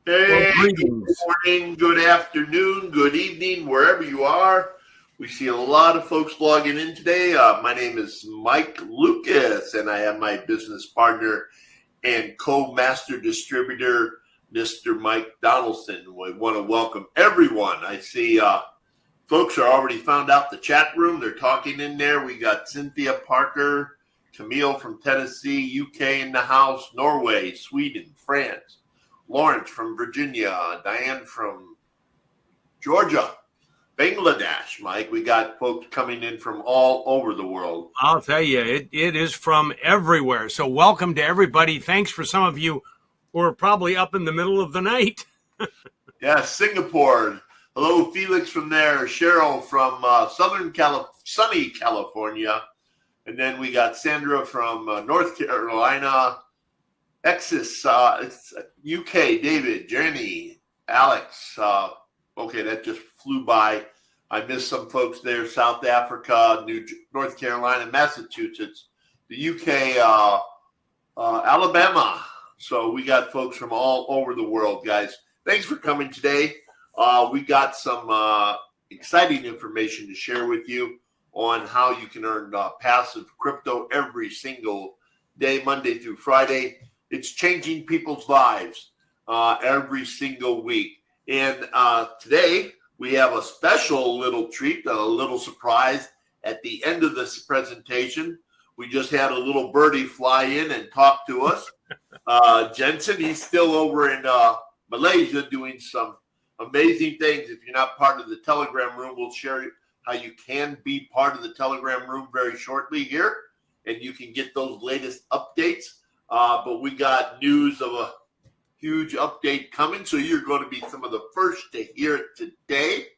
Well, Hey, good greetings. morning, good afternoon, good evening, wherever you are. We see a lot of folks logging in today. My name is Mike Lucas, and I have my business partner and co-master distributor, Mr. Mike Donaldson. We want to welcome everyone. I see folks are already found out the chat room. They're talking in there. We got Cynthia Parker, Camille from Tennessee, UK in the house, Norway, Sweden, France. Lawrence from Virginia, Diane from Georgia, Bangladesh. Mike, we got folks coming in from all over the world. I'll tell you, it is from everywhere. So welcome to everybody. Thanks for some of you who are probably up in the middle of the night. Yeah, Singapore. Hello, Felix from there. Cheryl from sunny California. And then we got Sandra from North Carolina. Exis, it's UK, David, Jenny, Alex. Okay, that just flew by. I missed some folks there. South Africa, North Carolina, Massachusetts, the UK, Alabama. So we got folks from all over the world, guys. Thanks for coming today. We got some exciting information to share with you on how you can earn passive crypto every single day, Monday through Friday. It's changing people's lives every single week. And today we have a special little treat, a little surprise at the end of this presentation. We just had a little birdie fly in and talk to us. Jensen, he's still over in Malaysia doing some amazing things. If you're not part of the Telegram room, we'll share how you can be part of the Telegram room very shortly here, and you can get those latest updates. But we got news of a huge update coming, so you're going to be some of the first to hear it today.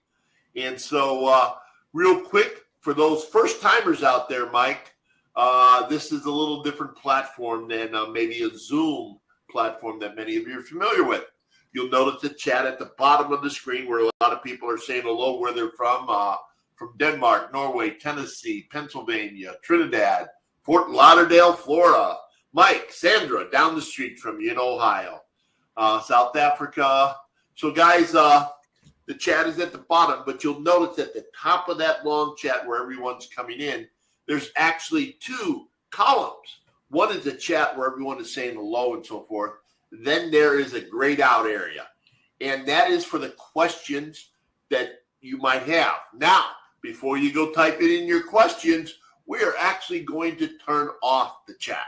And so real quick, for those first-timers out there, Mike, this is a little different platform than maybe a Zoom platform that many of you are familiar with. You'll notice the chat at the bottom of the screen where a lot of people are saying hello, where they're from Denmark, Norway, Tennessee, Pennsylvania, Trinidad, Fort Lauderdale, Florida. Mike, Sandra, down the street from you in Ohio, South Africa. So, guys, the chat is at the bottom, but you'll notice at the top of that long chat where everyone's coming in, there's actually two columns. One is a chat where everyone is saying hello and so forth. Then there is a grayed out area, and that is for the questions that you might have. Now, before you go type it in your questions, we are actually going to turn off the chat.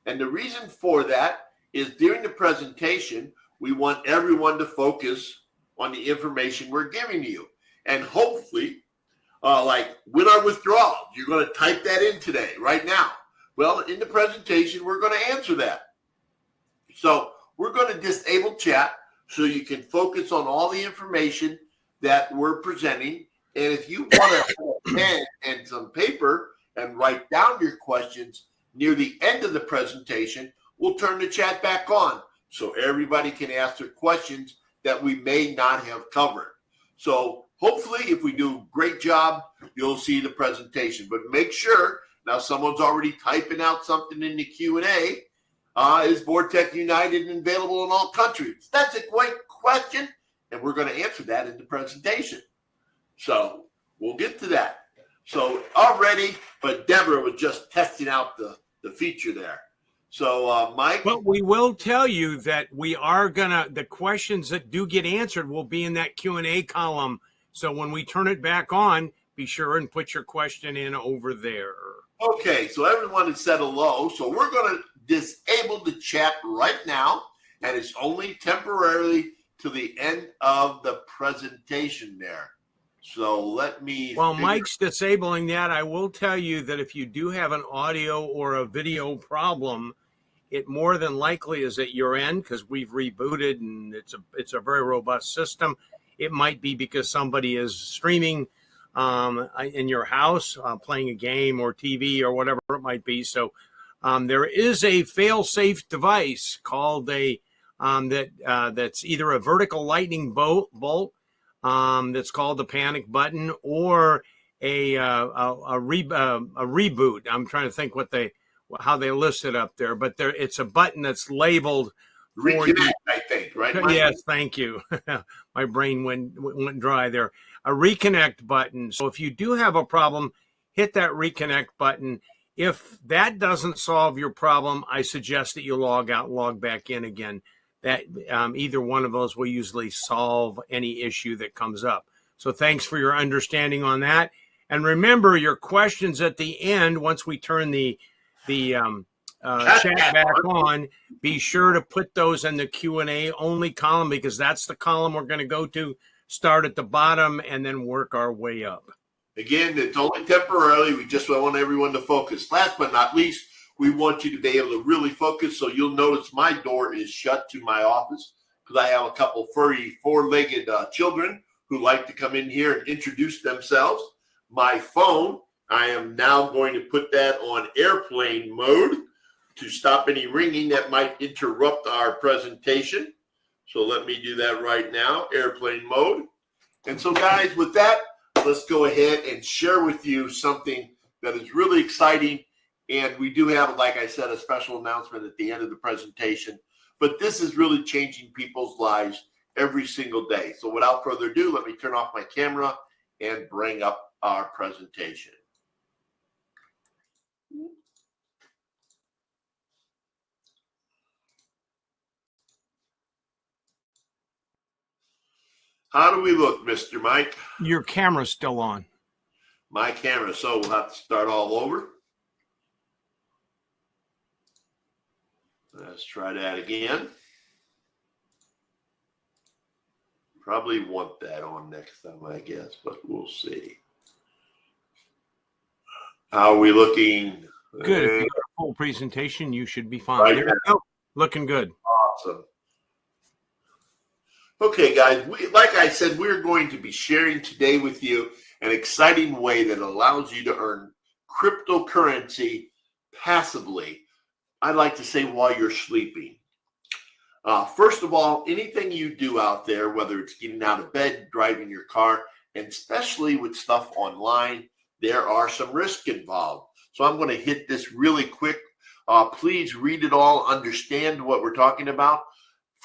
And the reason for that is during the presentation, we want everyone to focus on the information we're giving you. And hopefully, like with our withdrawals, you're going to type that in today, right now. Well, in the presentation, we're going to answer that. So we're going to disable chat so you can focus on all the information that we're presenting. And if you want to have a pen and some paper and write down your questions, near the end of the presentation, we'll turn the chat back on so everybody can ask their questions that we may not have covered. So hopefully, if we do a great job, you'll see the presentation. But make sure, now someone's already typing out something in the Q&A, is Vortic United and available in all countries? That's a great question, and we're going to answer that in the presentation. So we'll get to that. So already, but Deborah was just testing out the feature there. So, Mike? But we will tell you that we are the questions that do get answered will be in that Q&A column. So when we turn it back on, be sure and put your question in over there. Okay, so everyone has said hello. So we're going to disable the chat right now, and it's only temporarily to the end of the presentation there. So let me. While Mike's disabling that, I will tell you that if you do have an audio or a video problem, it more than likely is at your end because we've rebooted and it's a very robust system. It might be because somebody is streaming in your house, playing a game or TV or whatever it might be. So there is a fail-safe device called that's either a vertical lightning bolt. That's called the panic button, or a reboot. I'm trying to think how they list it up there, but it's a button that's labeled for you. Reconnect, I think, right, Mike? Yes, thank you. My brain went dry there. A reconnect button. So if you do have a problem, hit that reconnect button. If that doesn't solve your problem, I suggest that you log out, log back in again. That either one of those will usually solve any issue that comes up. So thanks for your understanding on that. And remember your questions at the end. Once we turn the chat back on, be sure to put those in the Q&A only column, because that's the column we're going to go to, start at the bottom and then work our way up. Again, it's only temporarily. We just want everyone to focus. Last but not least, we want you to be able to really focus. So you'll notice my door is shut to my office because I have a couple furry four-legged children who like to come in here and introduce themselves. My phone, I am now going to put that on airplane mode to stop any ringing that might interrupt our presentation. So let me do that right now, airplane mode. And so guys, with that, let's go ahead and share with you something that is really exciting. And we do have, like I said, a special announcement at the end of the presentation. But this is really changing people's lives every single day. So without further ado, let me turn off my camera and bring up our presentation. How do we look, Mr. Mike? Your camera's still on. My camera, so we'll have to start all over. Let's try that again. Probably want that on next time, I guess, but we'll see. How are we looking? Good. If you got a full presentation, you should be fine. Right There you go. Looking good. Awesome. Okay, guys, like I said, we're going to be sharing today with you an exciting way that allows you to earn cryptocurrency passively. I'd like to say while you're sleeping. First of all, anything you do out there, whether it's getting out of bed, driving your car, and especially with stuff online, there are some risk involved. So I'm going to hit this really quick. Please read it all, understand what we're talking about.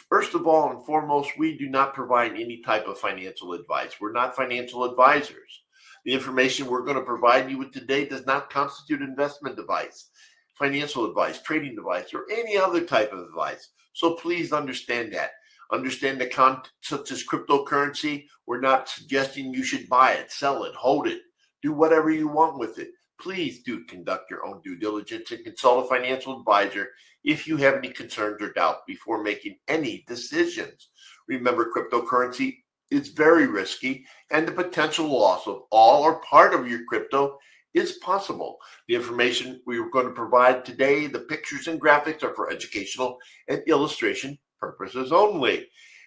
First of all and foremost, we do not provide any type of financial advice. We're not financial advisors. The information we're going to provide you with today does not constitute investment advice, financial advice, trading advice, or any other type of advice. So please understand that. Understand the concept such as cryptocurrency. We're not suggesting you should buy it, sell it, hold it, do whatever you want with it. Please do conduct your own due diligence and consult a financial advisor if you have any concerns or doubt before making any decisions. Remember, cryptocurrency is very risky, and the potential loss of all or part of your crypto is possible. The information we are going to provide today, the pictures and graphics, are for educational and illustration purposes only.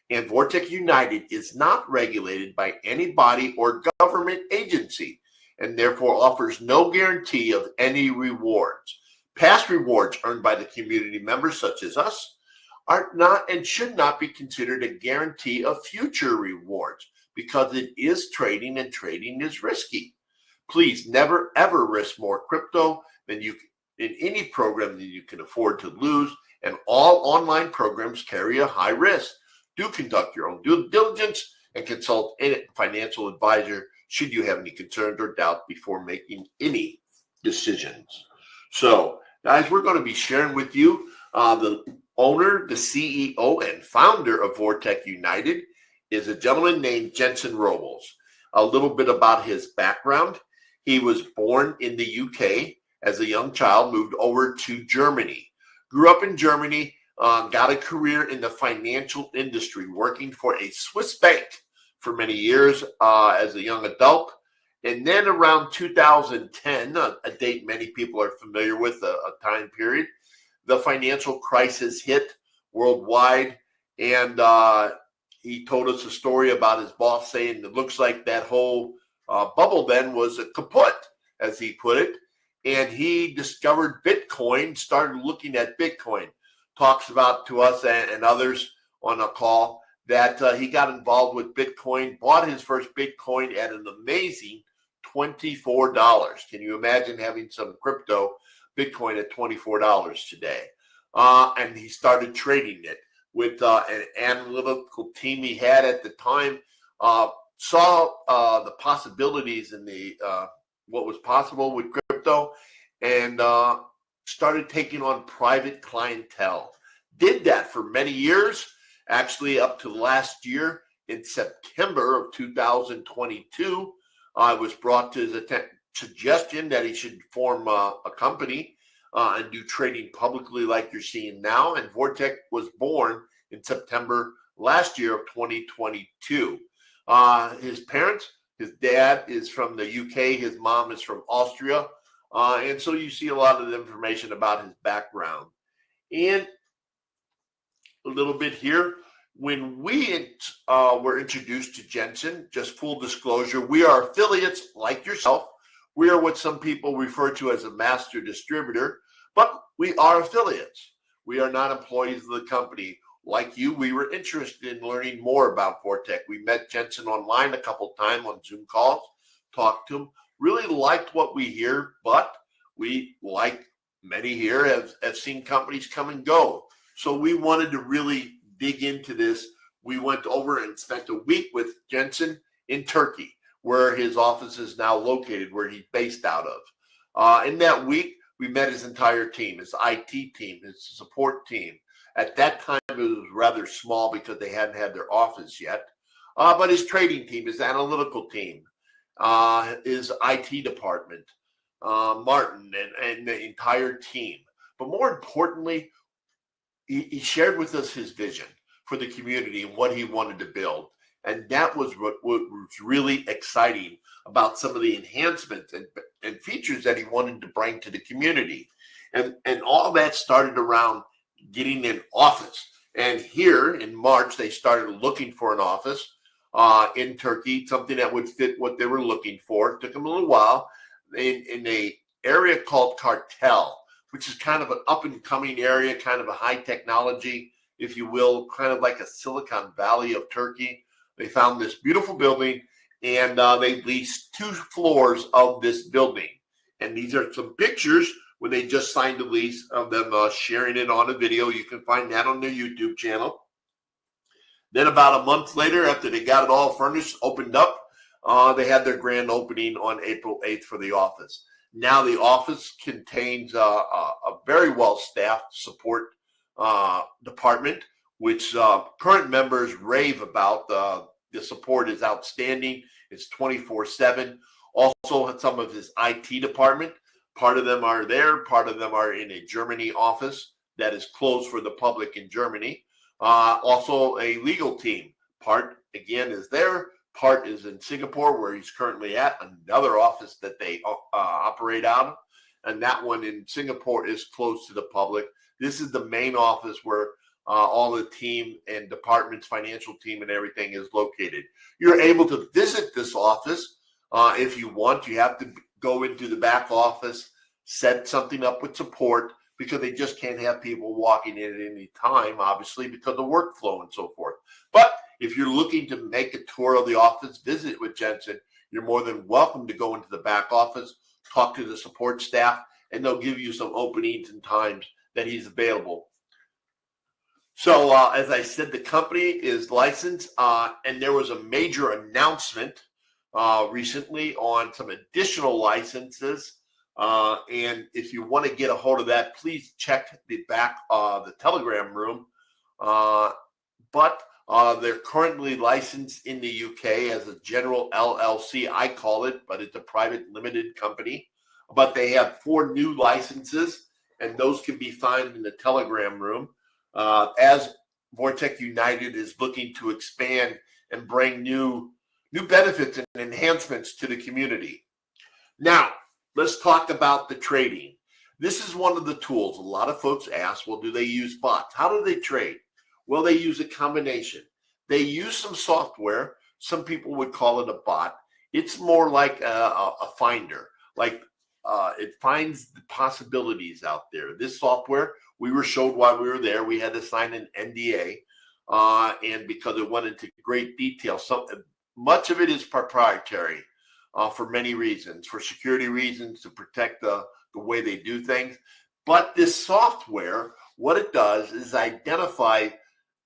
And Vortic United is not regulated by any body or government agency, and therefore offers no guarantee of any rewards. Past rewards earned by the community members such as us are not and should not be considered a guarantee of future rewards because it is trading, and trading is risky. Please never ever risk more crypto than you in any program that you can afford to lose, and all online programs carry a high risk. Do conduct your own due diligence and consult a financial advisor should you have any concerns or doubt before making any decisions. So, guys, we're going to be sharing with you the owner, the CEO, and founder of Vortic United is a gentleman named Jensen Robles. A little bit about his background. He was born in the UK as a young child, moved over to Germany. Grew up in Germany, got a career in the financial industry, working for a Swiss bank for many years as a young adult. And then around 2010, a date many people are familiar with, a time period, the financial crisis hit worldwide. And he told us a story about his boss saying it looks like that whole bubble then was a kaput, as he put it. And he discovered Bitcoin, started looking at Bitcoin. Talks about to us and others on a call that he got involved with Bitcoin, bought his first Bitcoin at an amazing $24. Can you imagine having some crypto Bitcoin at $24 today? And he started trading it. with an analytical team he had at the time, saw the possibilities in the what was possible with crypto, and started taking on private clientele. Did that for many years, actually up to last year in September of 2022. I was brought to his suggestion that he should form a company and do trading publicly like you're seeing now. And Vortic was born in September last year of 2022. His parents, his dad is from the UK, his mom is from Austria. And so you see a lot of the information about his background. And a little bit here, when we were introduced to Jensen, just full disclosure, we are affiliates like yourself. We are what some people refer to as a master distributor, but we are affiliates. We are not employees of the company. Like you, we were interested in learning more about Vortic. We met Jensen online a couple times on Zoom calls, talked to him, really liked what we hear, but we, like many here, have seen companies come and go. So we wanted to really dig into this. We went over and spent a week with Jensen in Turkey, where his office is now located, where he's based out of. In that week, we met his entire team, his IT team, his support team. At that time, it was rather small because they hadn't had their office yet. But his trading team, his analytical team, his IT department, Martin, and the entire team. But more importantly, he shared with us his vision for the community and what he wanted to build. And that was what was really exciting about some of the enhancements and features that he wanted to bring to the community. And all that started around getting an office. And here in March, they started looking for an office in Turkey, something that would fit what they were looking for. It took them a little while in a area called Cartel, which is kind of an up-and-coming area, kind of a high technology, if you will, kind of like a Silicon Valley of Turkey. They found this beautiful building, and they leased 2 floors of this building. And these are some pictures when they just signed a lease of them sharing it on a video. You can find that on their YouTube channel. Then about a month later, after they got it all furnished, opened up, they had their grand opening on April 8th for the office. Now the office contains a very well-staffed support department, which current members rave about. The support is outstanding. It's 24/7. Also, some of his IT department, part of them are there, part of them are in a Germany office that is closed for the public in Germany. Also, a legal team, part again is there, part is in Singapore, where he's currently at, another office that they operate out of. And that one in Singapore is closed to the public. This is the main office where all the team and departments, financial team and everything is located. You're able to visit this office if you want. You have to go into the back office, set something up with support, because they just can't have people walking in at any time, obviously, because of workflow and so forth. But if you're looking to make a tour of the office, visit with Jensen, you're more than welcome to go into the back office, talk to the support staff, and they'll give you some openings and times that he's available. So as I said, the company is licensed, and there was a major announcement recently on some additional licenses. And if you want to get a hold of that, please check the back the Telegram room. But they're currently licensed in the UK as a general LLC, I call it, but it's a private limited company. But they have 4 new licenses, and those can be found in the Telegram room. As Vortic United is looking to expand and bring new benefits and enhancements to the community. Now, let's talk about the trading. This is one of the tools. A lot of folks ask, well, do they use bots? How do they trade? Well, they use a combination. They use some software. Some people would call it a bot. It's more like a finder. Like it finds the possibilities out there. This software, we were showed while we were there. We had to sign an NDA, and because it went into great detail, much of it is proprietary for many reasons, for security reasons, to protect the way they do things. But this software, what it does is identify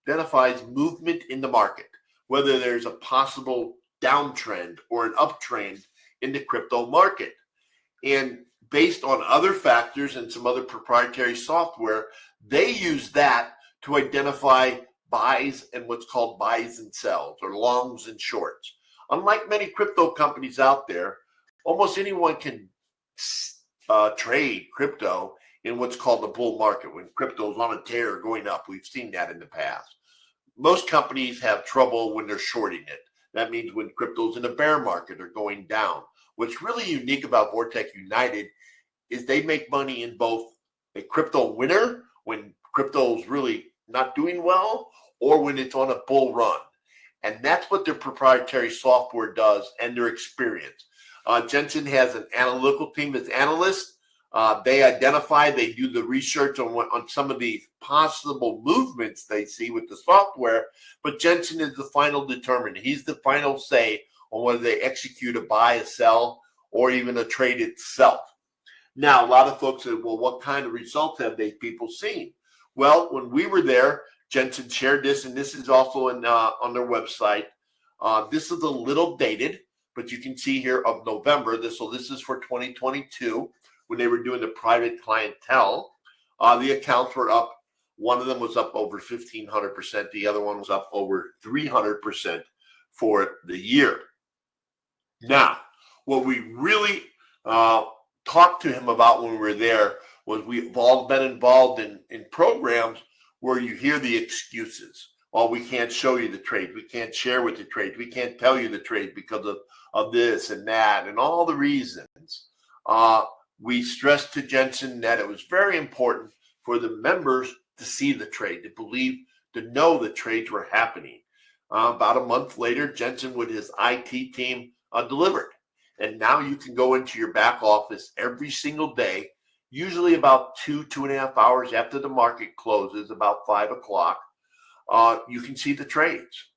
identifies movement in the market, whether there's a possible downtrend or an uptrend in the crypto market. And based on other factors and some other proprietary software, they use that to identify buys and what's called buys and sells, or longs and shorts. Unlike many crypto companies out there, almost anyone can trade crypto in what's called the bull market, when crypto is on a tear going up. We've seen that in the past. Most companies have trouble when they're shorting it. That means when crypto's in a bear market or going down. What's really unique about Vortic United is they make money in both a crypto winter, when crypto's really not doing well, or when it's on a bull run. And that's what their proprietary software does, and their experience. Jensen has an analytical team as analysts. They identify, they do the research on some of the possible movements they see with the software, but Jensen is the final determiner. He's the final say on whether they execute a buy, a sell, or even a trade itself. Now, a lot of folks say, well, what kind of results have they people seen? Well, when we were there, Jensen shared this, and this is also on their website. This is a little dated, but you can see here of November. This is for 2022, when they were doing the private clientele. The accounts were up. One of them was up over 1,500%. The other one was up over 300% for the year. Now, what we really talked to him about when we were there was we've all been involved in programs where you hear the excuses. Well, we can't show you the trade. We can't share with the trade. We can't tell you the trade because of this and that and all the reasons. We stressed to Jensen that it was very important for the members to see the trade, to believe, to know the trades were happening. About a month later, Jensen with his IT team delivered. And now you can go into your back office every single day, usually about 2.5 hours after the market closes, about 5 o'clock. You can see the trades.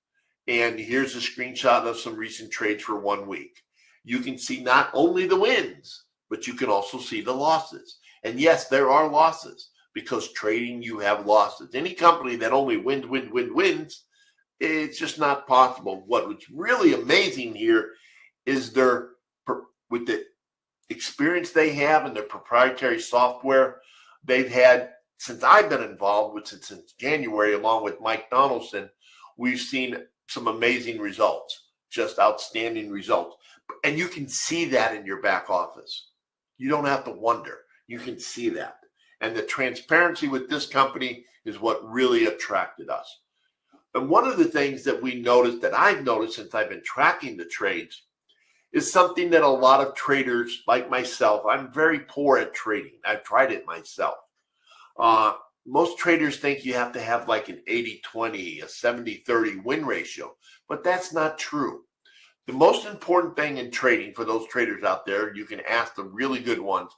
And here's a screenshot of some recent trades for 1 week. You can see not only the wins, but you can also see the losses. And yes, there are losses, because trading, you have losses. Any company that only wins, it's just not possible. What's really amazing here is with the experience they have and their proprietary software they've had since I've been involved with it since January, along with Mike Donaldson. We've seen some amazing results, just outstanding results. And you can see that in your back office. You don't have to wonder. You can see that. And the transparency with this company is what really attracted us. And one of the things that we noticed, that I've noticed since I've been tracking the trades, is something that a lot of traders like myself, I'm very poor at trading. I've tried it myself. Most traders think you have to have like an 80-20, a 70-30 win ratio, but that's not true. The most important thing in trading for those traders out there, you can ask the really good ones,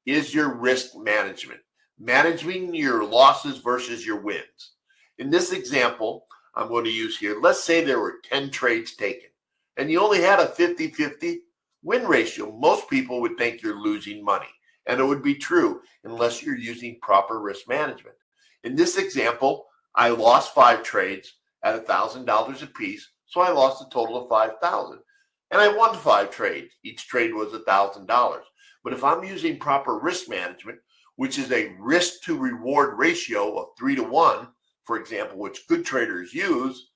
is your risk management. Managing your losses versus your wins. In this example I'm going to use here, let's say there were 10 trades taken and you only had a 50-50 win ratio. Most people would think you're losing money, and it would be true unless you're using proper risk management. In this example, I lost 5 trades at $1,000 a piece, so I lost a total of $5,000. And I won 5 trades. Each trade was $1,000. But if I'm using proper risk management, which is a risk to reward ratio of 3-to-1, for example, which good traders use,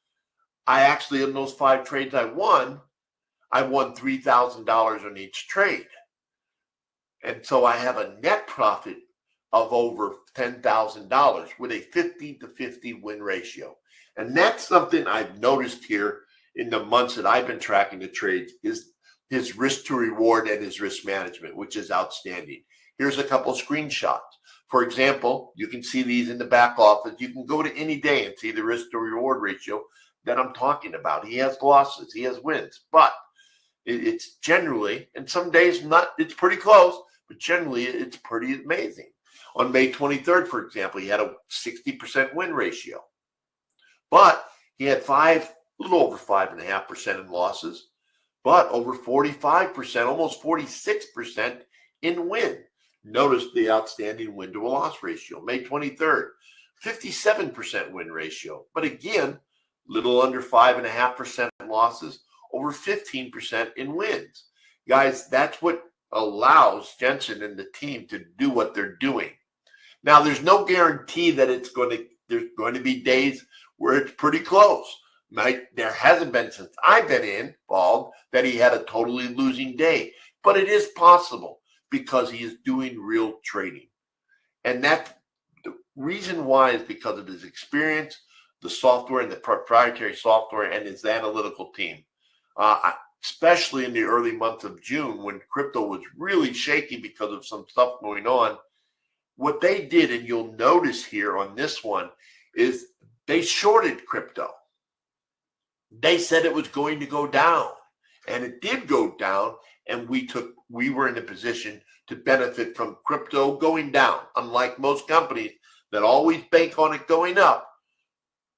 I actually, in those 5 trades I won $3,000 on each trade. And so I have a net profit of over $10,000 with a 50-to-50 win ratio. And that's something I've noticed here in the months that I've been tracking the trades, is his risk to reward and his risk management, which is outstanding. Here's a couple screenshots. For example, you can see these in the back office. You can go to any day and see the risk to reward ratio that I'm talking about. He has losses, he has wins, but it's generally, and some days it's pretty close, but generally it's pretty amazing. On May 23rd, for example, he had a 60% win ratio, but he had a little over 5.5% in losses, but over 45%, almost 46% in win. Notice the outstanding win to a loss ratio. May 23rd, 57% win ratio. But again, little under 5.5% losses, over 15% in wins. Guys, that's what allows Jensen and the team to do what they're doing. Now, there's no guarantee that there's going to be days where it's pretty close. There hasn't been since I've been involved that he had a totally losing day, but it is possible because he is doing real trading. And that the reason why is because of his experience, the software and the proprietary software and his analytical team. Especially in the early months of June when crypto was really shaky because of some stuff going on. What they did, and you'll notice here on this one, is they shorted crypto. They said it was going to go down, and it did go down, and we were in a position to benefit from crypto going down. Unlike most companies that always bank on it going up,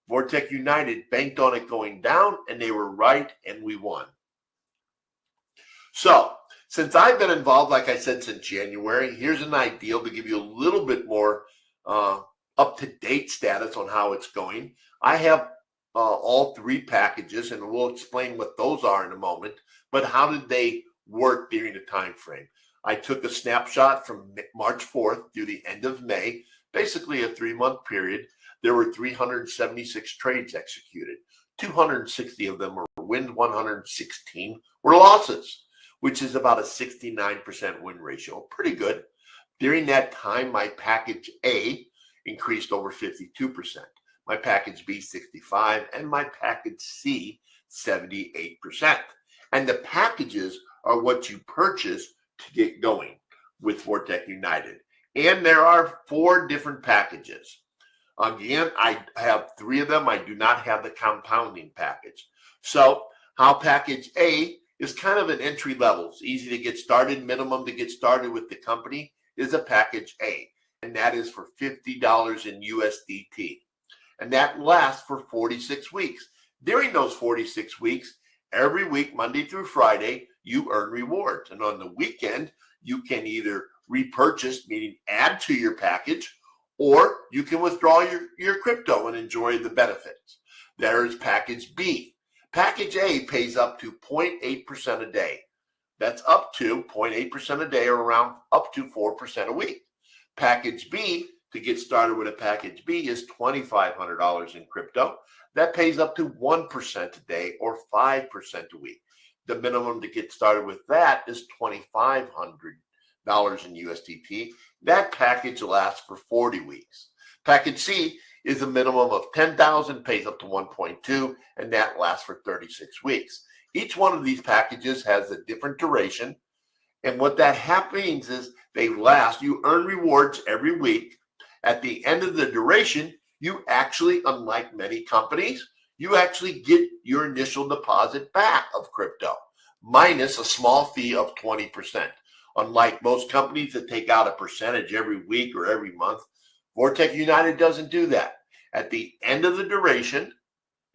Vortic United banked on it going down, and they were right, and we won. So, since I've been involved, like I said, since January, here's an ideal to give you a little bit more up-to-date status on how it's going. I have all three packages, and we'll explain what those are in a moment. But how did they work during the time frame? I took a snapshot from March 4th through the end of May, basically a 3-month period. There were 376 trades executed. 260 of them were wins, 116 were losses, which is about a 69% win ratio. Pretty good. During that time, my package A increased over 52%. My package B, 65%, and my package C, 78%. And the packages are what you purchase to get going with Vortic United. And there are 4 different packages. Again, I have 3 of them. I do not have the compounding package. So how package A is kind of an entry level. It's easy to get started. Minimum to get started with the company is a package A. And that is for $50 in USDT. And that lasts for 46 weeks. During those 46 weeks, every week, Monday through Friday, you earn rewards. And on the weekend, you can either repurchase, meaning add to your package, or you can withdraw your crypto and enjoy the benefits. There's package B. Package A pays up to 0.8% a day. That's up to 0.8% a day, or around up to 4% a week. Package B, to get started with a package B, is $2,500 in crypto. That pays up to 1% a day, or 5% a week. The minimum to get started with that is $2,500 in USDT. That package lasts for 40 weeks. Package C is a minimum of $10,000, pays up to 1.2, and that lasts for 36 weeks. Each one of these packages has a different duration, and what that happens is they last. You earn rewards every week. At the end of the duration, you actually, unlike many companies, you actually get your initial deposit back of crypto, minus a small fee of 20%. Unlike most companies that take out a percentage every week or every month, Vortic United doesn't do that. At the end of the duration,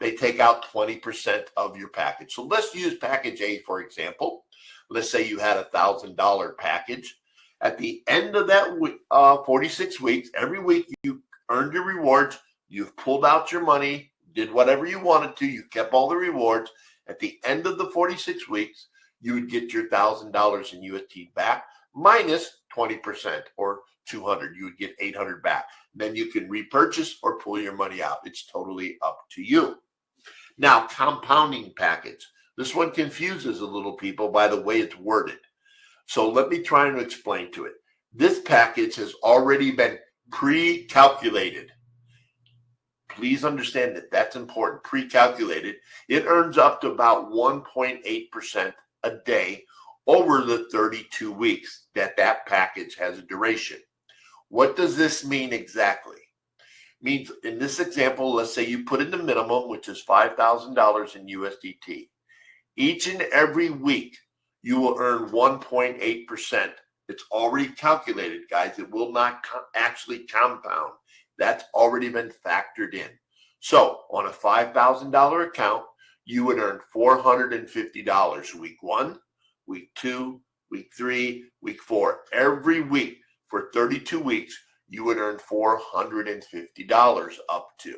they take out 20% of your package. So let's use package A, for example. Let's say you had a $1,000 package. At the end of that 46 weeks, every week you earned your rewards, you've pulled out your money, did whatever you wanted to, you kept all the rewards. At the end of the 46 weeks, you would get your $1,000 in USD back, minus 20%, or 200. You would get 800 back. Then you can repurchase or pull your money out. It's totally up to you. Now, compounding package. This one confuses a little people by the way it's worded. So let me try and explain to it. This package has already been pre-calculated. Please understand that that's important. Pre-calculated. It earns up to about 1.8% a day over the 32 weeks that package has a duration. What does this mean exactly? It means in this example, let's say you put in the minimum, which is $5,000 in USDT. Each and every week, you will earn 1.8%. It's already calculated, guys. It will not actually compound. That's already been factored in. So on a $5,000 account, you would earn $450 week 1, week 2, week 3, week 4. Every week for 32 weeks, you would earn $450 up to.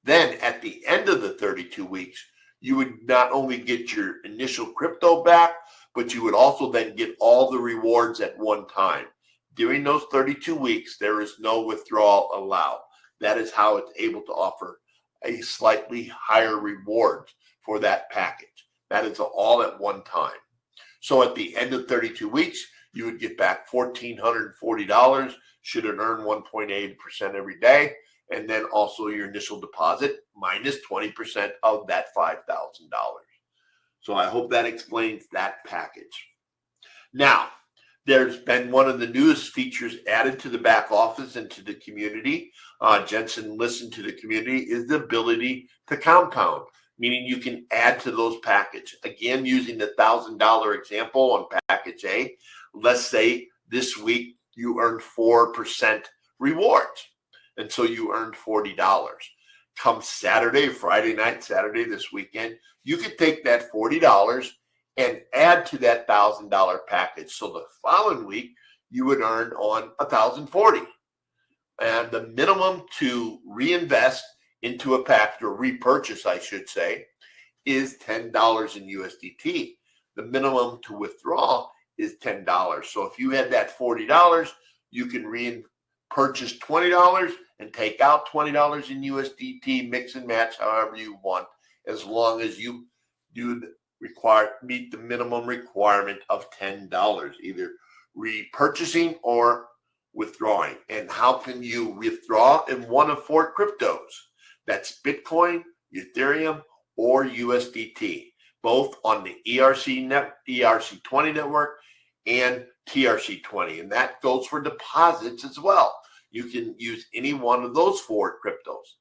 Then at the end of the 32 weeks, you would not only get your initial crypto back, but you would also then get all the rewards at one time. During those 32 weeks, there is no withdrawal allowed. That is how it's able to offer a slightly higher reward for that package. That is all at one time. So at the end of 32 weeks, you would get back $1,440, should it earn 1.8% every day, and then also your initial deposit minus 20% of that $5,000. So I hope that explains that package. Now, there's been one of the newest features added to the back office and to the community. Jensen listened to the community, is the ability to compound, meaning you can add to those packages. Again, using the $1,000 example on package A, let's say this week you earned 4% rewards. And so you earned $40. Come Saturday, Friday night, Saturday, this weekend, you could take that $40 and add to that $1,000 package. So the following week, you would earn on $1,040. And the minimum to reinvest into a package, or repurchase, I should say, is $10 in USDT. The minimum to withdraw is $10. So if you had that $40, you can repurchase $20 and take out $20 in USDT, mix and match however you want, as long as you do meet the minimum requirement of $10, either repurchasing or withdrawing. And how can you withdraw? In one of four cryptos. That's Bitcoin, Ethereum, or USDT, both on the ERC20 network and TRC20. And that goes for deposits as well. You can use any one of those four cryptos.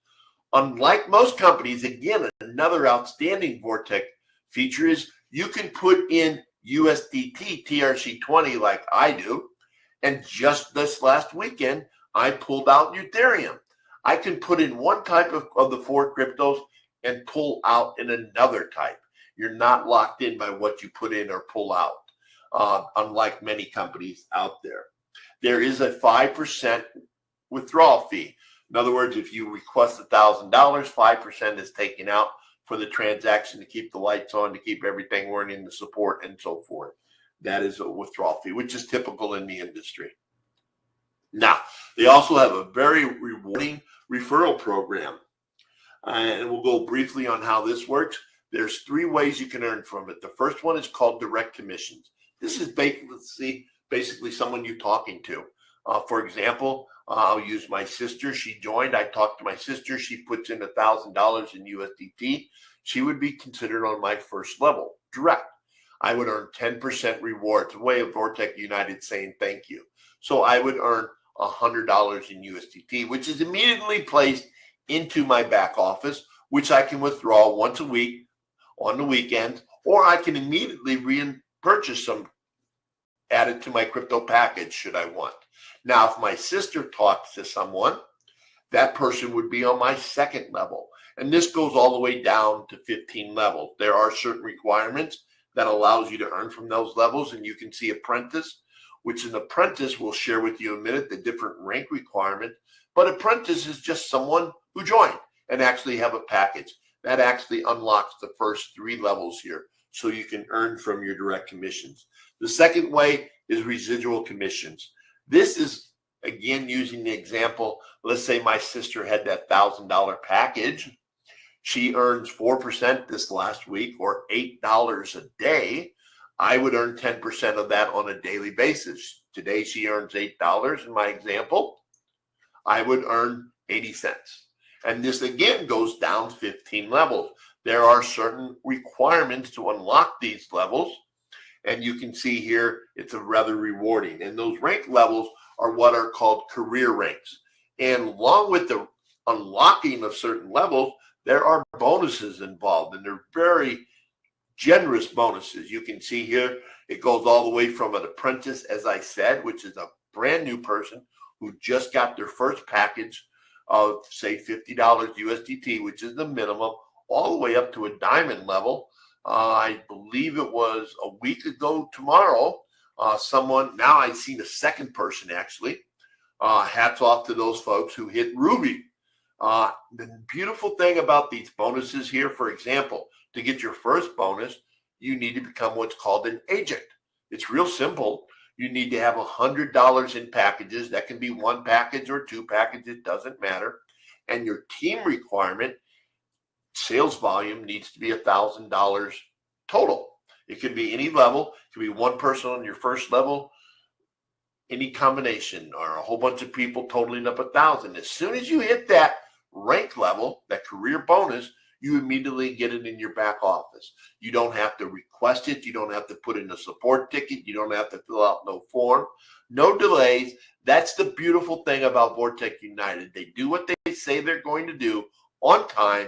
Unlike most companies, again, another outstanding Vortic feature is you can put in USDT TRC20 like I do. And just this last weekend, I pulled out Ethereum. I can put in one type of the four cryptos and pull out in another type. You're not locked in by what you put in or pull out, unlike many companies out there. There is a 5% withdrawal fee. In other words, if you request $1,000, 5% is taken out for the transaction to keep the lights on, to keep everything running, the support, and so forth. That is a withdrawal fee, which is typical in the industry. Now, they also have a very rewarding referral program. And we'll go briefly on how this works. There's 3 ways you can earn from it. The first one is called direct commissions. This is basically someone you're talking to. For example, I'll use my sister. She joined. I talked to my sister. She puts in $1,000 in USDT. She would be considered on my first level, direct. I would earn 10% rewards, a way of Vortic United saying thank you. So I would earn $100 in USDT, which is immediately placed into my back office, which I can withdraw once a week on the weekends, or I can immediately repurchase some, add it to my crypto package should I want. Now, if my sister talks to someone, that person would be on my second level. And this goes all the way down to 15 levels. There are certain requirements that allows you to earn from those levels. And you can see apprentice, which an apprentice will share with you in a minute, the different rank requirement. But apprentice is just someone who joined and actually have a package. That actually unlocks the first 3 levels here, so you can earn from your direct commissions. The second way is residual commissions. This is, again, using the example, let's say my sister had that $1,000 package. She earns 4% this last week, or $8 a day. I would earn 10% of that on a daily basis. Today she earns $8 in my example. I would earn 80 cents. And this again goes down 15 levels. There are certain requirements to unlock these levels. And you can see here, it's a rather rewarding. And those rank levels are what are called career ranks. And along with the unlocking of certain levels, there are bonuses involved, and they're very generous bonuses. You can see here, it goes all the way from an apprentice, as I said, which is a brand new person who just got their first package of, say, $50 USDT, which is the minimum, all the way up to a diamond level. I believe it was a week ago tomorrow, now I've seen a second person actually Hats off to those folks who hit Ruby. The beautiful thing about these bonuses here, for example, to get your first bonus, you need to become what's called an agent. It's real simple. You need to have $100 in packages. That can be one package or two packages, doesn't matter. And your team requirement, sales volume, needs to be $1,000 total. It could be any level. It could be one person on your first level, any combination, or a whole bunch of people totaling up 1,000. As soon as you hit that rank level, that career bonus, you immediately get it in your back office. You don't have to request it. You don't have to put in a support ticket. You don't have to fill out no form. No delays. That's the beautiful thing about Vortic United. They do what they say they're going to do on time,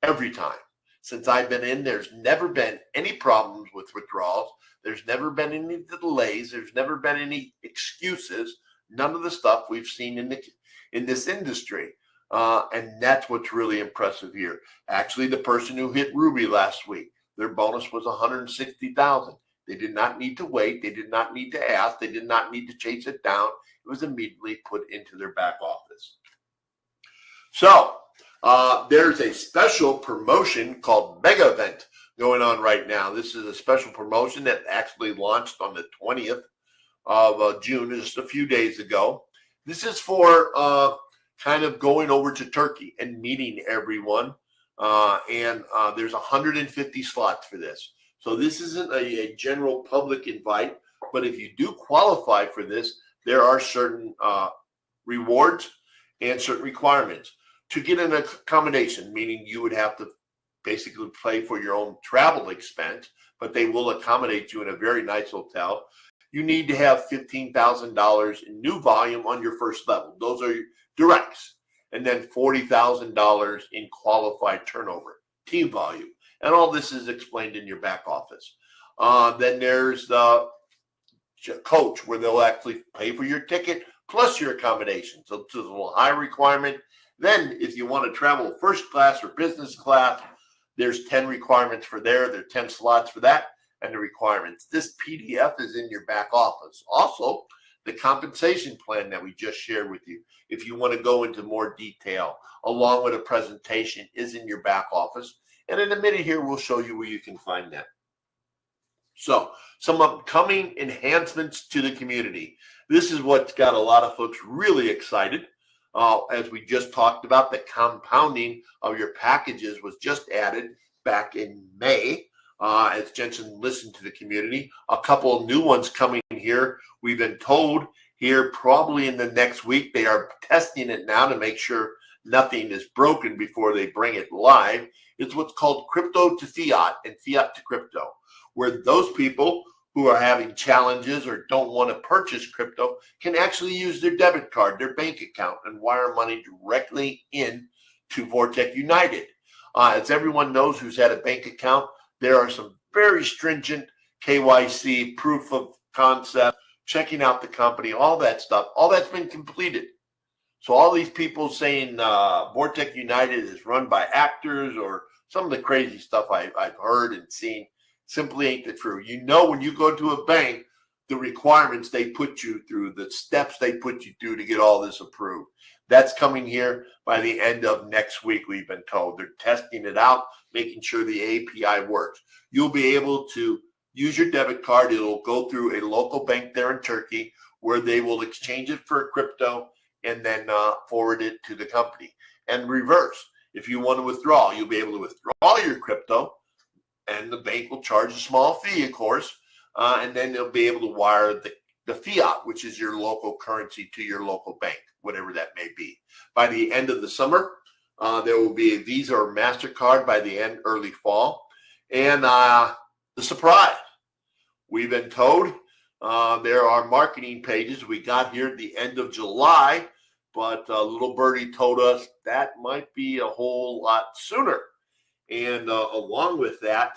every time. Since I've been in, there's never been any problems with withdrawals. There's never been any delays. There's never been any excuses. None of the stuff we've seen in this industry. And that's what's really impressive here. Actually, the person who hit Ruby last week, their bonus was $160,000. They did not need to wait. They did not need to ask. They did not need to chase it down. It was immediately put into their back office. So there's a special promotion called Mega Event going on right now. This is a special promotion that actually launched on the 20th of June, just a few days ago. This is for kind of going over to Turkey and meeting everyone. And there's 150 slots for this. So this isn't a general public invite, but if you do qualify for this, there are certain rewards and certain requirements. To get an accommodation, meaning you would have to basically pay for your own travel expense, but they will accommodate you in a very nice hotel. You need to have $15,000 in new volume on your first level. Those are directs. And then $40,000 in qualified turnover, team volume. And all this is explained in your back office. Then there's the coach, where they'll actually pay for your ticket plus your accommodation. So it's a little high requirement. Then if you want to travel first class or business class, there's 10 requirements for there. There are 10 slots for that and the requirements. This PDF is in your back office. Also, the compensation plan that we just shared with you, if you want to go into more detail, along with a presentation, is in your back office. And in a minute here, we'll show you where you can find that. So some upcoming enhancements to the community. This is what's got a lot of folks really excited. As we just talked about, the compounding of your packages was just added back in May. As Jensen listened to the community, a couple of new ones coming here. We've been told here probably in the next week. They are testing it now to make sure nothing is broken before they bring it live. It's what's called crypto to fiat and fiat to crypto, where those people who are having challenges or don't want to purchase crypto can actually use their debit card, their bank account, and wire money directly in to Vortic United. As everyone knows who's had a bank account, there are some very stringent KYC, proof of concept, checking out the company, all that stuff. All that's been completed. So all these people saying Vortic United is run by actors or some of the crazy stuff I've heard and seen simply ain't the truth. You know, when you go to a bank, the requirements they put you through, the steps they put you through to get all this approved. That's coming here by the end of next week, we've been told. They're testing it out, making sure the API works. You'll be able to use your debit card. It'll go through a local bank there in Turkey where they will exchange it for crypto and then forward it to the company. And reverse, if you want to withdraw, you'll be able to withdraw your crypto, and the bank will charge a small fee, of course, and then they'll be able to wire the fiat, which is your local currency, to your local bank, whatever that may be. By the end of the summer, there will be a Visa or MasterCard by the end, early fall. And the surprise, we've been told there are marketing pages. We got here at the end of July, but little birdie told us that might be a whole lot sooner. And along with that,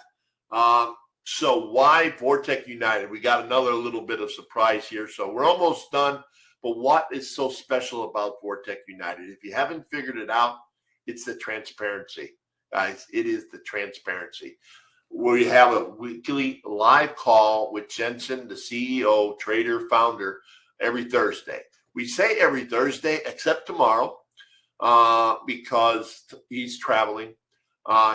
so why Vortic United? We got another little bit of surprise here. So we're almost done. But what is so special about Vortic United? If you haven't figured it out, it's the transparency, guys. It is the transparency. We have a weekly live call with Jensen, the CEO, trader, founder, every Thursday. We say every Thursday, except tomorrow, because he's traveling.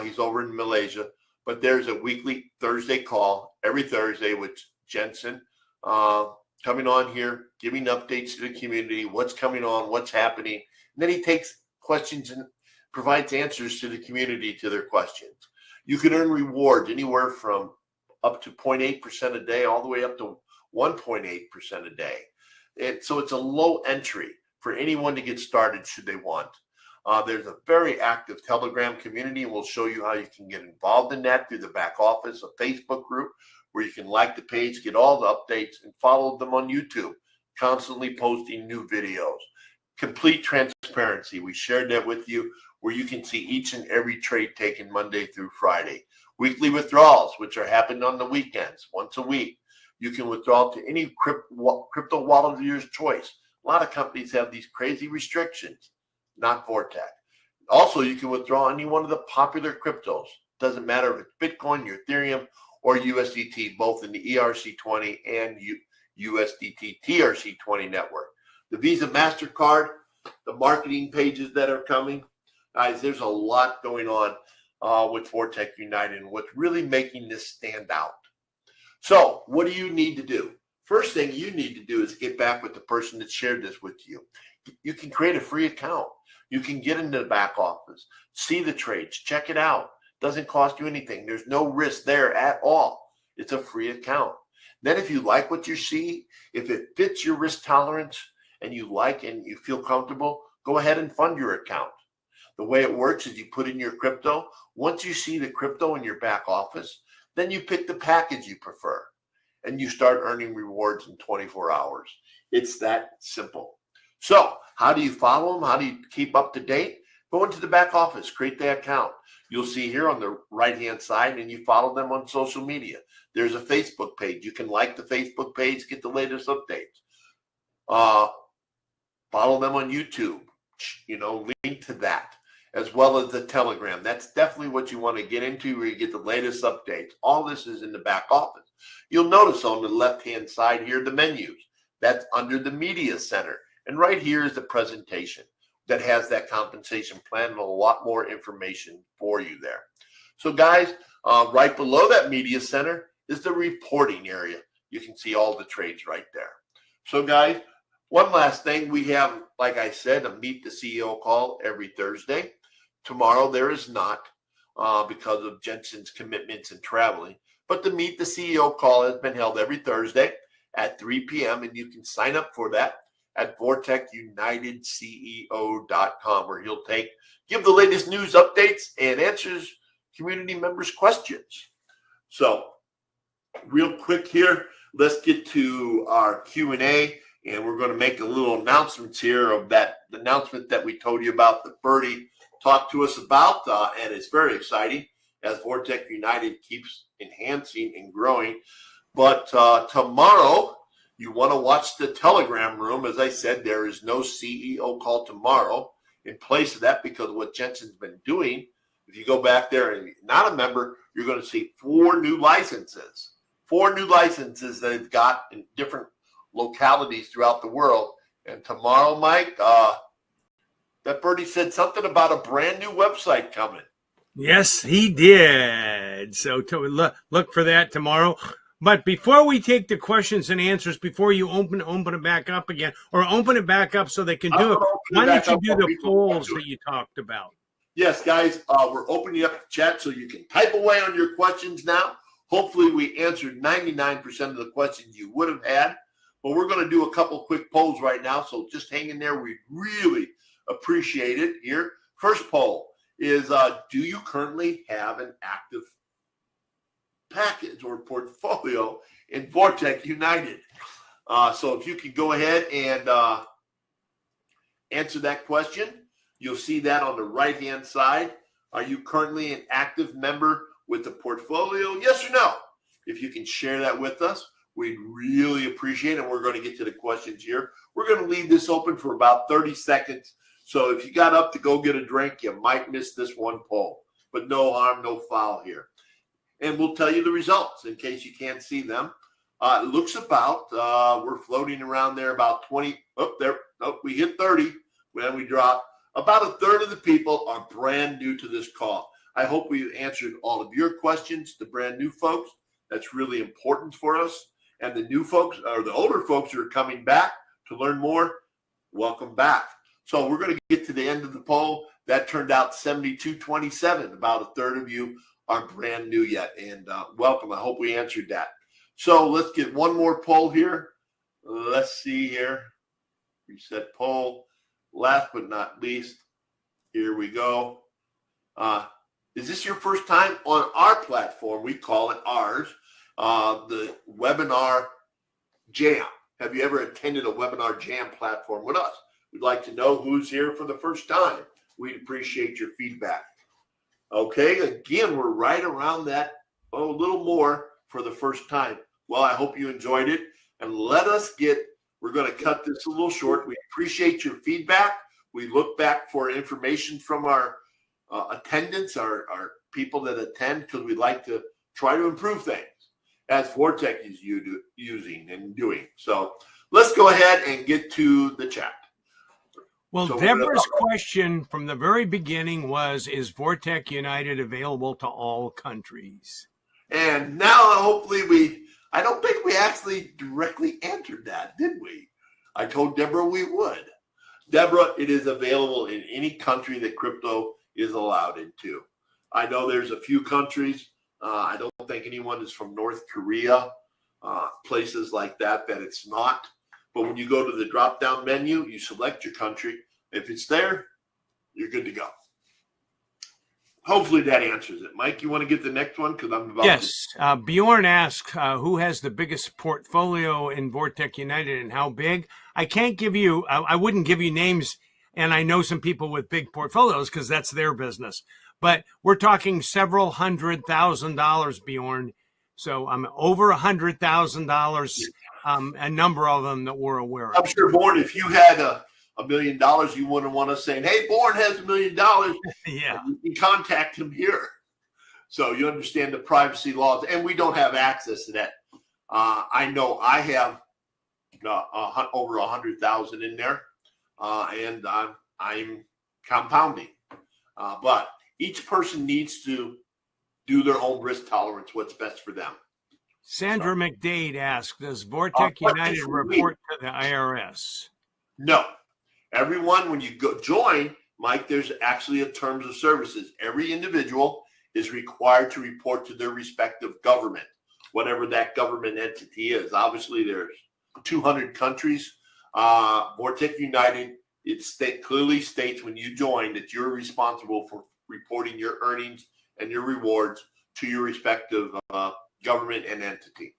He's over in Malaysia. But there's a weekly Thursday call every Thursday with Jensen coming on here, giving updates to the community, what's coming on, what's happening. And then he takes questions and provides answers to the community to their questions. You can earn rewards anywhere from up to 0.8% a day all the way up to 1.8% a day. So it's a low entry for anyone to get started should they want. There's a very active Telegram community, and we'll show you how you can get involved in that through the back office, a Facebook group where you can like the page, get all the updates, and follow them on YouTube, constantly posting new videos. Complete transparency. We shared that with you where you can see each and every trade taken Monday through Friday. Weekly withdrawals, which are happening on the weekends, once a week. You can withdraw to any crypto wallet of your choice. A lot of companies have these crazy restrictions, not Vortic. Also, you can withdraw any one of the popular cryptos. Doesn't matter if it's Bitcoin, Ethereum, or USDT, both in the ERC20 and USDT TRC20 network. The Visa MasterCard, the marketing pages that are coming. Guys, there's a lot going on with Vortic United and what's really making this stand out. So what do you need to do? First thing you need to do is get back with the person that shared this with you. You can create a free account. You can get into the back office, see the trades, check it out. Doesn't cost you anything. There's no risk there at all. It's a free account. Then if you like what you see, if it fits your risk tolerance and you like and you feel comfortable, go ahead and fund your account. The way it works is you put in your crypto. Once you see the crypto in your back office, then you pick the package you prefer and you start earning rewards in 24 hours. It's that simple. So how do you follow them? How do you keep up to date? Go into the back office, create the account. You'll see here on the right-hand side, and you follow them on social media. There's a Facebook page. You can like the Facebook page, get the latest updates. Follow them on YouTube, link to that, as well as the Telegram. That's definitely what you want to get into where you get the latest updates. All this is in the back office. You'll notice on the left-hand side here, the menus. That's under the Media Center. And right here is the presentation that has that compensation plan and a lot more information for you there. So guys, right below that Media Center is the reporting area. You can see all the trades right there. So guys, one last thing. We have, like I said, a Meet the CEO call every Thursday. Tomorrow there is not because of Jensen's commitments and traveling. But the Meet the CEO call has been held every Thursday at 3 p.m. and you can sign up for that at vorteCunitedCEO.com, where he'll give the latest news updates and answers community members' questions. So real quick here, let's get to our Q&A, and we're going to make a little announcements here of that announcement that we told you about that Bertie talked to us about, and it's very exciting as Vortic United keeps enhancing and growing. But tomorrow, you want to watch the Telegram room. As I said, there is no CEO call tomorrow in place of that because of what Jensen's been doing. If you go back there and you're not a member, you're going to see 4 new licenses. 4 new licenses that they've got in different localities throughout the world. And tomorrow, Mike, that Bertie said something about a brand new website coming. Yes, he did. So look for that tomorrow. But before we take the questions and answers, before you open it back up again, or open it back up so they can do it, why don't you do the polls that you talked about? Yes, guys, we're opening up the chat so you can type away on your questions now. Hopefully we answered 99% of the questions you would have had. But we're going to do a couple quick polls right now, so just hang in there. We really appreciate it here. First poll is, do you currently have an active package or portfolio in Vortic United? So if you could go ahead and answer that question, you'll see that on the right-hand side. Are you currently an active member with the portfolio? Yes or no? If you can share that with us, we'd really appreciate it. And we're going to get to the questions here. We're going to leave this open for about 30 seconds. So if you got up to go get a drink, you might miss this one poll. But no harm, no foul here. And we'll tell you the results in case you can't see them. It looks about, we're floating around there about 20. Oh, there, Nope, we hit 30 when we dropped. About a third of the people are brand new to this call. I hope we answered all of your questions, the brand new folks. That's really important for us. And the new folks, or the older folks who are coming back to learn more, welcome back. So we're going to get to the end of the poll. That turned out 72-27. About a third of you are brand new yet. And welcome. I hope we answered that. So let's get one more poll here. Let's see here. Reset poll. Last but not least, here we go. Is this your first time on our platform? We call it ours, the Webinar Jam. Have you ever attended a Webinar Jam platform with us? We'd like to know who's here for the first time. We'd appreciate your feedback. Okay, again, we're right around that, a little more for the first time. Well, I hope you enjoyed it. And we're going to cut this a little short. We appreciate your feedback. We look back for information from our attendants, our people that attend, because we'd like to try to improve things as Vortic is using and doing. So let's go ahead and get to the chat. Well, so Deborah's question from the very beginning was, is Vortic United available to all countries? And now hopefully I don't think we actually directly answered that, did we? I told Deborah we would. Deborah, it is available in any country that crypto is allowed into. I know there's a few countries. I don't think anyone is from North Korea, places like that it's not. But when you go to the drop-down menu, you select your country. If it's there, you're good to go. Hopefully that answers it. Mike, you want to get the next one? Because I'm about Yes. Bjorn asks, who has the biggest portfolio in Vortic United and how big? I can't give you, I wouldn't give you names, and I know some people with big portfolios because that's their business. But we're talking several $100,000, Bjorn. So I'm over $100,000, a number of them that we're aware of. I'm sure, Born, if you had $1 million, you wouldn't want us saying, hey, Born has $1 million. Yeah. You can contact him here. So you understand the privacy laws, and we don't have access to that. I know I have over 100,000 in there, and I'm compounding. But each person needs to do their own risk tolerance, what's best for them. Sandra McDade asked, does Vortic United report to the IRS? No. Everyone, when you go join, Mike, there's actually a terms of services. Every individual is required to report to their respective government, whatever that government entity is. Obviously, there's 200 countries. Vortic United, clearly states when you join that you're responsible for reporting your earnings and your rewards to your respective government and entity.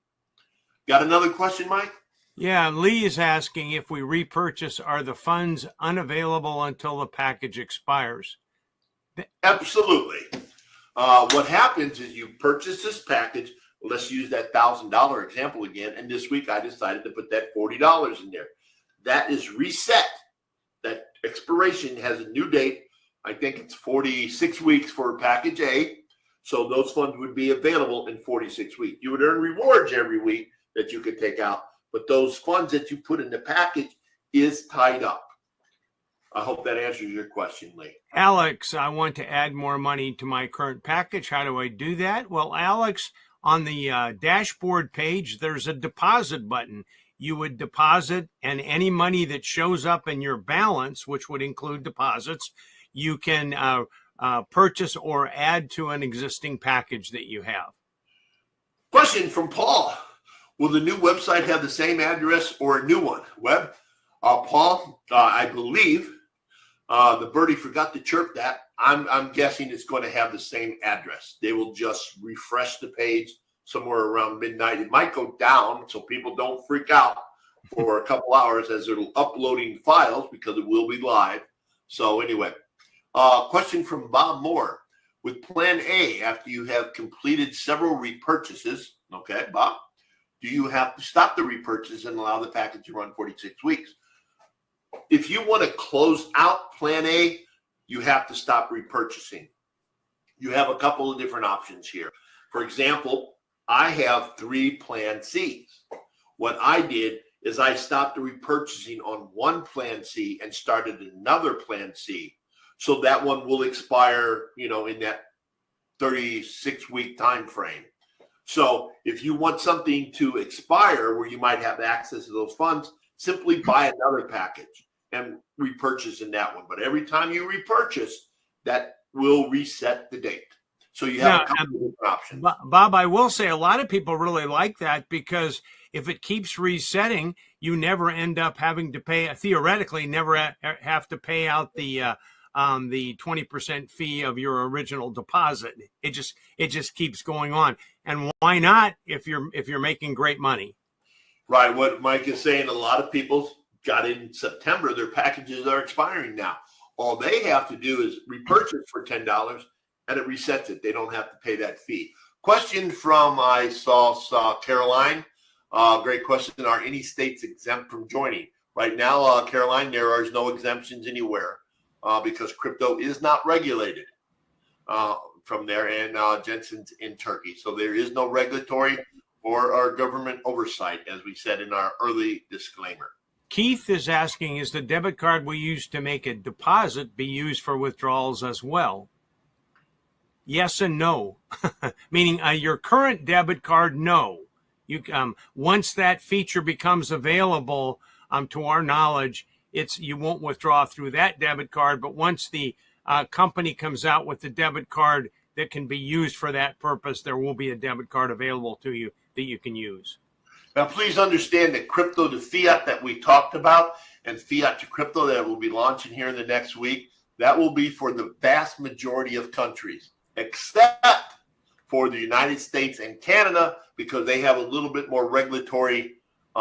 Got another question, Mike? Yeah, Lee is asking, if we repurchase, are the funds unavailable until the package expires? Absolutely. What happens is you purchase this package. Let's use that $1,000 example again. And this week I decided to put that $40 in there. That is reset. That expiration has a new date. I think it's 46 weeks for package A. So those funds would be available in 46 weeks. You would earn rewards every week that you could take out. But those funds that you put in the package is tied up. I hope that answers your question, Lee. Alex, I want to add more money to my current package. How do I do that? Well, Alex, on the dashboard page, there's a deposit button. You would deposit, and any money that shows up in your balance, which would include deposits, you can purchase or add to an existing package that you have. Question from Paul. Will the new website have the same address or a new one? Paul, I believe the birdie forgot to chirp that. I'm guessing it's going to have the same address. They will just refresh the page somewhere around midnight. It might go down so people don't freak out for a couple hours as they're uploading files because it will be live. So anyway, question from Bob Moore. With Plan A, after you have completed several repurchases, okay, Bob, do you have to stop the repurchase and allow the package to run 46 weeks? If you want to close out Plan A, you have to stop repurchasing. You have a couple of different options here. For example, I have 3 Plan Cs. What I did is I stopped repurchasing on one plan C and started another plan C. So that one will expire, in that 36-week time frame. So if you want something to expire where you might have access to those funds, simply buy another package and repurchase in that one. But every time you repurchase, that will reset the date. So you have a couple of different options. Bob, I will say a lot of people really like that, because if it keeps resetting, you never end up having to pay, theoretically, never have to pay out the 20% fee of your original deposit. It just keeps going on. And why not if you're making great money? Right. What Mike is saying, a lot of people got in September, their packages are expiring now. All they have to do is repurchase for $10 and it resets it. They don't have to pay that fee. Question from, I saw Caroline. Great question. Are any states exempt from joining? Right now, Caroline, there are no exemptions anywhere because crypto is not regulated from there, and Jensen's in Turkey. So there is no regulatory or government oversight, as we said in our early disclaimer. Keith is asking, is the debit card we use to make a deposit be used for withdrawals as well? Yes and no. Meaning your current debit card, no. You once that feature becomes available, to our knowledge, you won't withdraw through that debit card. But once the company comes out with the debit card that can be used for that purpose, there will be a debit card available to you that you can use. Now, please understand that crypto to fiat that we talked about and fiat to crypto that will be launching here in the next week, that will be for the vast majority of countries, except for the United States and Canada, because they have a little bit more regulatory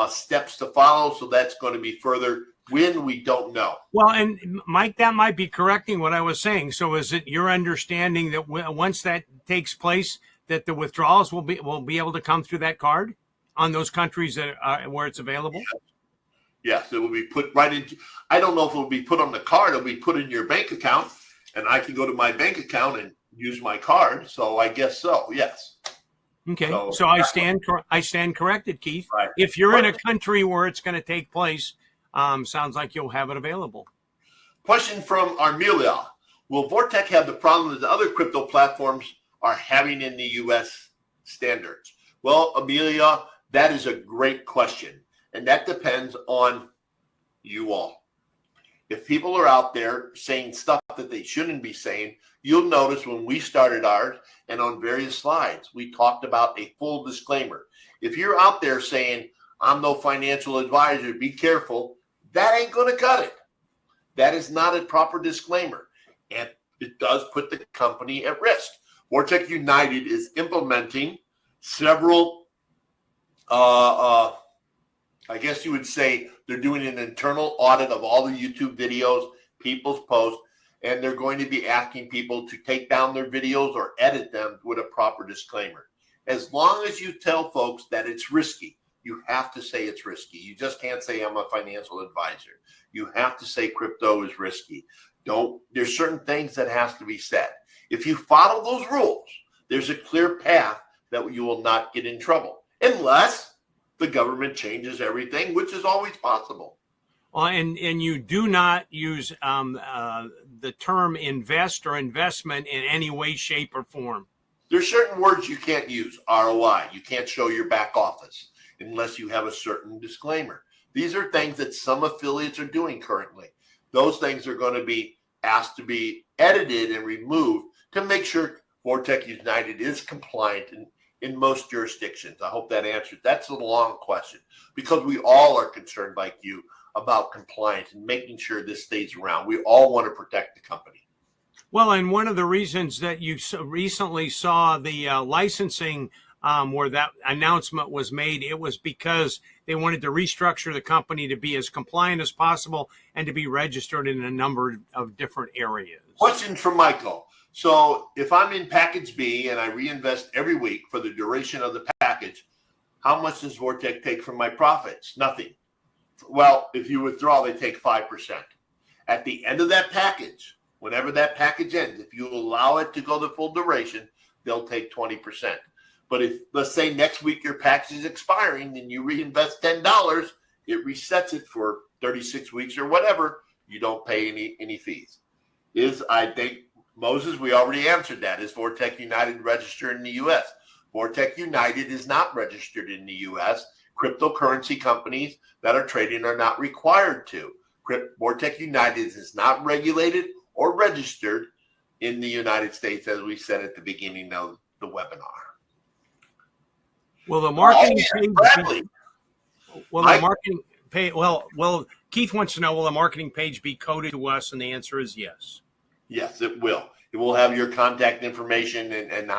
steps to follow. So that's going to be further when we don't know. Well, and Mike, that might be correcting what I was saying. So is it your understanding that once that takes place, that the withdrawals will be able to come through that card on those countries that where it's available? Yes, it will be put right into. I don't know if it will be put on the card. It'll be put in your bank account, and I can go to my bank account and use my card. So I guess so. Yes. Okay. So I stand corrected, Keith. Right. If you're in a country where it's going to take place, sounds like you'll have it available. Question from Armelia. Will Vortic have the problem that other crypto platforms are having in the U.S. standards? Well, Amelia, that is a great question. And that depends on you all. If people are out there saying stuff that they shouldn't be saying, you'll notice when we started ours and on various slides, we talked about a full disclaimer. If you're out there saying, I'm no financial advisor, be careful, that ain't going to cut it. That is not a proper disclaimer. And it does put the company at risk. Vortic United is implementing several, I guess you would say they're doing an internal audit of all the YouTube videos, people's posts, and they're going to be asking people to take down their videos or edit them with a proper disclaimer. As long as you tell folks that it's risky, you have to say it's risky. You just can't say I'm a financial advisor. You have to say crypto is risky. There's certain things that has to be said. If you follow those rules, there's a clear path that you will not get in trouble, unless the government changes everything, which is always possible. And you do not use the term invest or investment in any way, shape, or form. There's certain words you can't use. ROI. You can't show your back office unless you have a certain disclaimer. These are things that some affiliates are doing currently. Those things are going to be asked to be edited and removed to make sure Vortic United is compliant in most jurisdictions. I hope that answers. That's a long question because we all are concerned, like you, about compliance and making sure this stays around. We all want to protect the company. Well, and one of the reasons that you recently saw the licensing where that announcement was made, it was because they wanted to restructure the company to be as compliant as possible and to be registered in a number of different areas. Question from Michael. So if I'm in package B and I reinvest every week for the duration of the package, how much does Vortic take from my profits? Nothing. Well, if you withdraw, they take 5%. At the end of that package, whenever that package ends, if you allow it to go the full duration, they'll take 20%. But if, let's say next week your package is expiring and you reinvest $10 it resets it for 36 weeks or whatever. You don't pay any fees. I think, Moses, we already answered that. Is Vortic United registered in the U.S.? Vortic United is not registered in the U.S. Cryptocurrency companies that are trading are not required to. Vortic United is not regulated or registered in the United States, as we said at the beginning of the webinar. Will the marketing page Bradley. will the marketing page, well, Keith wants to know, will the marketing page be coded to us? And the answer is yes. Yes, it will. It will have your contact information and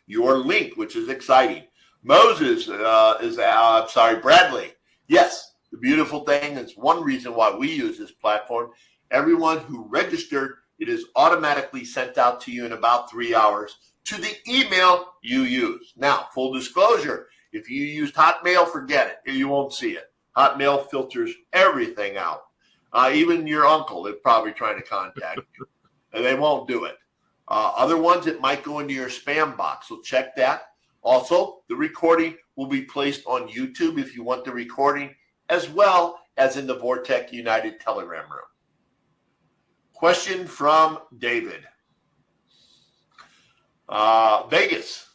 your link, which is exciting. Moses Bradley. Yes, the beautiful thing is one reason why we use this platform. Everyone who registered, it is automatically sent out to you in about 3 hours to the email you use. Now, full disclosure, if you used Hotmail, forget it. You won't see it. Hotmail filters everything out. Even your uncle is probably trying to contact you, and they won't do it. Other ones, it might go into your spam box, so check that. Also, the recording will be placed on YouTube if you want the recording, as well as in the Vortic United Telegram room. Question from David. Vegas.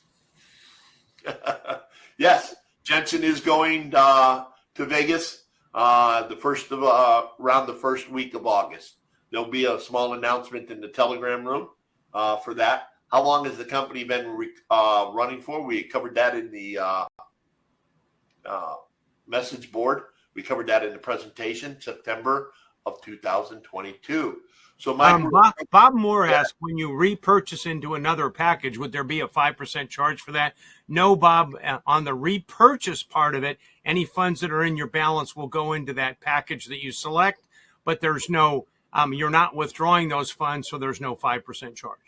Yes, Jensen is going to Vegas around the first week of August. There'll be a small announcement in the Telegram room for that. How long has the company been running for? We covered that in the message board. We covered that in the presentation, September of 2022. So Bob Moore asked, when you repurchase into another package, would there be a 5% charge for that? No, Bob. On the repurchase part of it, any funds that are in your balance will go into that package that you select, but there's no, you're not withdrawing those funds, so there's no 5% charge.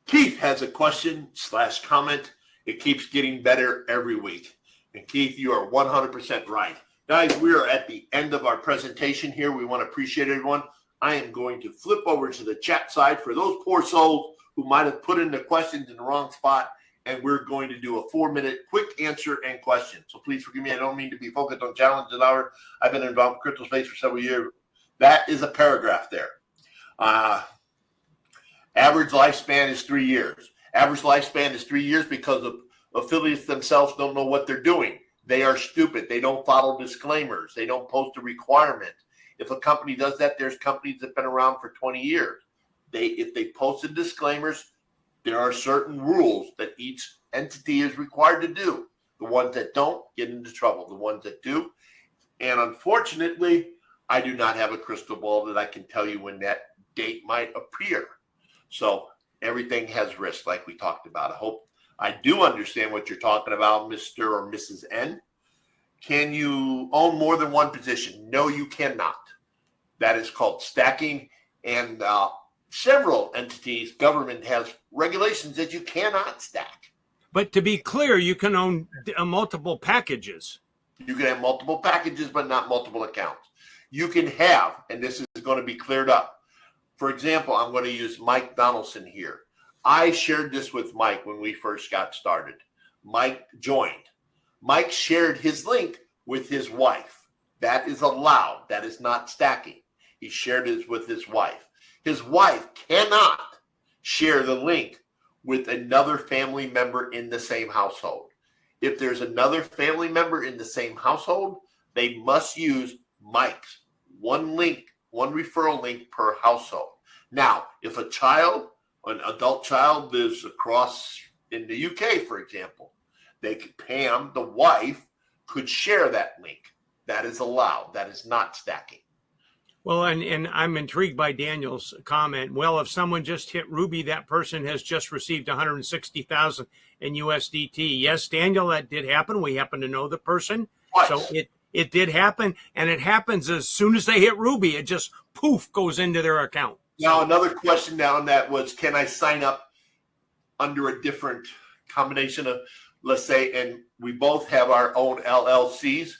Keith has a question/comment. It keeps getting better every week. And Keith, you are 100% right. Guys, we are at the end of our presentation here. We want to appreciate everyone. I am going to flip over to the chat side for those poor souls who might have put in the questions in the wrong spot, and we're going to do a 4-minute quick answer and question. So please forgive me. I don't mean to be focused on challenges hour. I've been involved in crypto space for several years. That is a paragraph there. Average lifespan is 3 years. Average lifespan is 3 years because of affiliates themselves don't know what they're doing. They are stupid. They don't follow disclaimers. They don't post a requirement. If a company does that, there's companies that have been around for 20 years. If they posted disclaimers, there are certain rules that each entity is required to do. The ones that don't get into trouble. The ones that do. And unfortunately, I do not have a crystal ball that I can tell you when that date might appear. So everything has risk, like we talked about. I hope I do understand what you're talking about, Mr. or Mrs. N. Can you own more than one position? No, you cannot. That is called stacking. And several entities, government has regulations that you cannot stack. But to be clear, you can own multiple packages. You can have multiple packages, but not multiple accounts. You can have, and this is going to be cleared up. For example, I'm going to use Mike Donaldson here. I shared this with Mike when we first got started. Mike joined. Mike shared his link with his wife. That is allowed. That is not stacking. He shared it with his wife. His wife cannot share the link with another family member in the same household. If there's another family member in the same household, they must use Mike's one link, one referral link per household. Now, if a child, an adult child, lives across in the UK, for example, Pam, the wife, could share that link. That is allowed. That is not stacking. Well, and I'm intrigued by Daniel's comment. Well, if someone just hit Ruby, that person has just received 160,000 in USDT. Yes, Daniel, that did happen. We happen to know the person. Twice. So it did happen, and it happens as soon as they hit Ruby. It just poof goes into their account. Now, another question down that was, can I sign up under a different combination of, let's say, and we both have our own LLCs,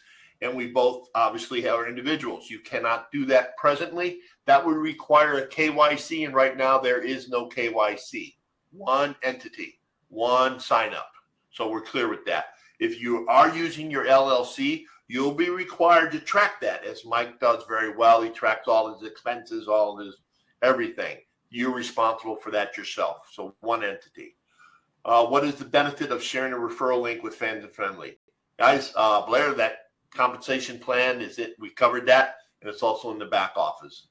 and we both obviously have our individuals. You cannot do that presently. That would require a KYC, and right now there is no KYC. One entity, one sign up. So we're clear with that. If you are using your LLC, you'll be required to track that, as Mike does very well. He tracks all his expenses, all his everything. You're responsible for that yourself. So one entity. What is the benefit of sharing a referral link with Fans and Friendly? Guys, Blair, that compensation plan is it. We covered that, and it's also in the back office.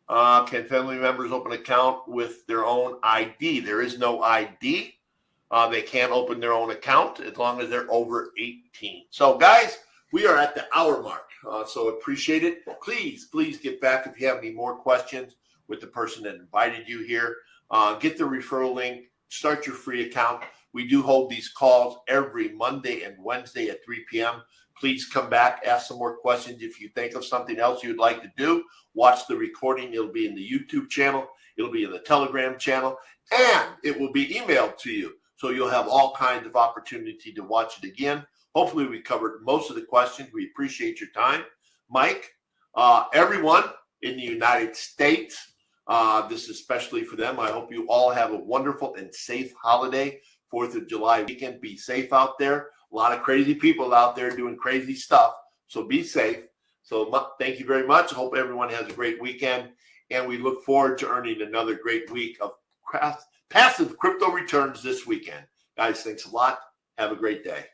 Can family members open an account with their own ID? There is no ID. They can't open their own account as long as they're over 18. So, guys, we are at the hour mark, so appreciate it. Please get back if you have any more questions with the person that invited you here. Get the referral link. Start your free account. We do hold these calls every Monday and Wednesday at 3 p.m. Please come back, ask some more questions. If you think of something else you'd like to do, watch the recording. It'll be in the YouTube channel. It'll be in the Telegram channel, and it will be emailed to you. So you'll have all kinds of opportunity to watch it again. Hopefully we covered most of the questions. We appreciate your time. Mike, everyone in the United States, this is especially for them. I hope you all have a wonderful and safe holiday, 4th of July weekend. Be safe out there. A lot of crazy people out there doing crazy stuff. So be safe. So thank you very much. I hope everyone has a great weekend. And we look forward to earning another great week of passive crypto returns this weekend. Guys, thanks a lot. Have a great day.